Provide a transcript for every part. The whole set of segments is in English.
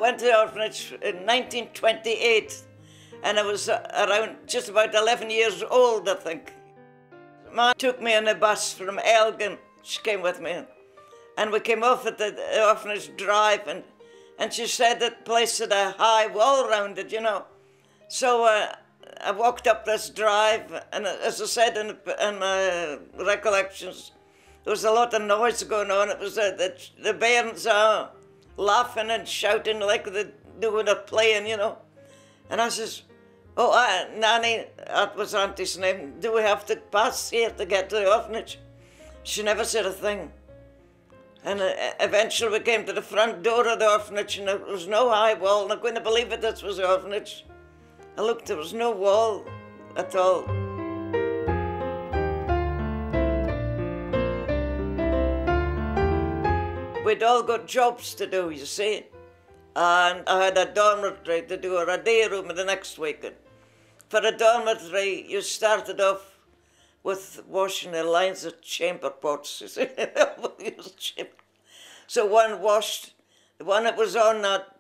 went to the orphanage in 1928, and I was around just about 11 years old, I think. Ma took me on a bus from Elgin. She came with me, and we came off at the orphanage drive, and she said that place had a high wall round it, you know. So I walked up this drive, and as I said in my recollections, there was a lot of noise going on. It was the bairns laughing and shouting like they doing a playing, you know. And I says, "Oh, Nanny," that was Auntie's name, "do we have to pass here to get to the orphanage?" She never said a thing. And eventually we came to the front door of the orphanage, and there was no high wall, and I couldn't believe it, this was the orphanage. I looked, there was no wall at all. We'd all got jobs to do, you see. And I had a dormitory to do, or a day room in the next weekend. For a dormitory, you started off with washing the lines of chamber pots, you see. So one washed, the one that was on that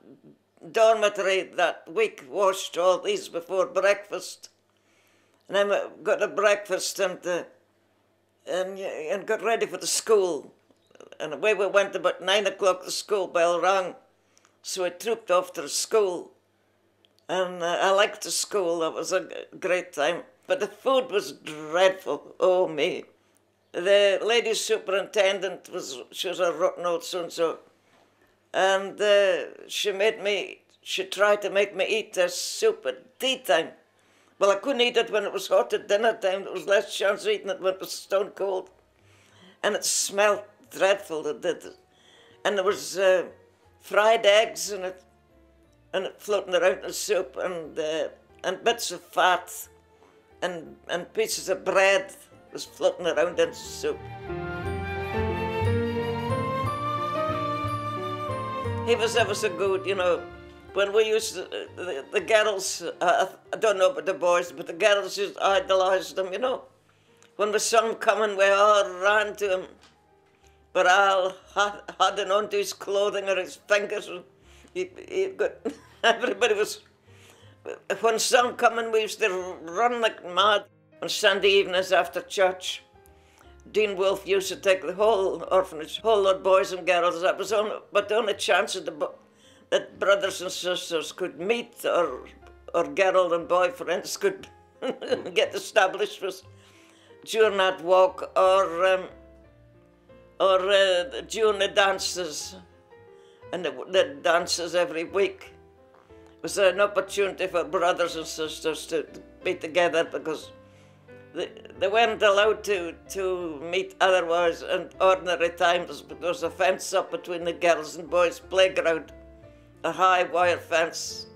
dormitory that week washed all these before breakfast. And then we got a breakfast and got ready for the school. And away we went. About 9 o'clock, the school bell rang. So I trooped off to the school. And I liked the school. That was a great time. But the food was dreadful. Oh, me. The lady superintendent, she was a rotten old so-and-so. And she tried to make me eat this soup at tea time. Well, I couldn't eat it when it was hot at dinner time. There was less chance of eating it when it was stone cold. And it smelled dreadful, it did. And there was fried eggs in it, and it floating around in the soup, and bits of fat, and pieces of bread was floating around in the soup. He was ever so good, you know. When we used to, the girls, I don't know about the boys, but the girls used to idolise them, you know. When we saw him coming, we all ran to him. But all holding onto his clothing or his fingers. He got, everybody was, when saw him coming, we used to run like mad. On Sunday evenings after church, Dean Wolfe used to take the whole orphanage, whole lot of boys and girls. That was but the only chance that brothers and sisters could meet, or girl and boyfriends could get established was during that walk, or during the dances, and the dances every week. It was an opportunity for brothers and sisters to be together, because they weren't allowed to meet otherwise in ordinary times, because there was a fence up between the girls' and boys' playground, a high wire fence,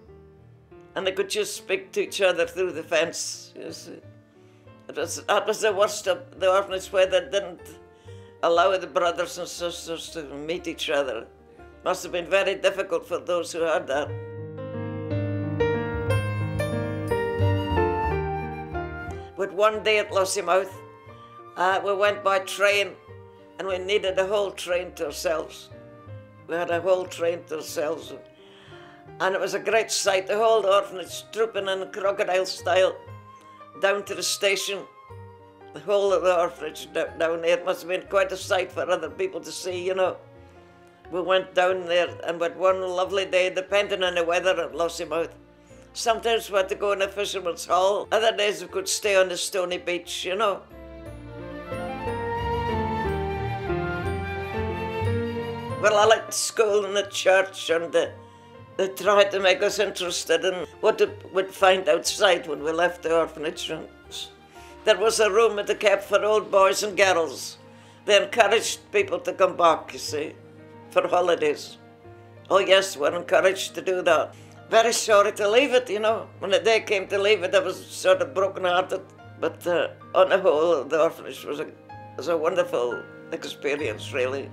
and they could just speak to each other through the fence, you see. That was the worst of the orphanage, where they didn't allow the brothers and sisters to meet each other. Must have been very difficult for those who had that. But one day at Lossiemouth, we went by train, and we needed a whole train to ourselves. We had a whole train to ourselves. And it was a great sight, the whole orphanage trooping in crocodile style down to the station. The whole of the orphanage down there. It must have been quite a sight for other people to see, you know. We went down there, and with one lovely day, depending on the weather at Lossiemouth. Sometimes we had to go in a fisherman's hall. Other days we could stay on the stony beach, you know. Well, I liked school and the church, and they tried to make us interested in what we'd find outside when we left the orphanage. There was a room that they kept for old boys and girls. They encouraged people to come back, you see, for holidays. Oh yes, we're encouraged to do that. Very sorry to leave it, you know. When the day came to leave it, I was sort of broken-hearted. But on the whole, the orphanage was a wonderful experience, really.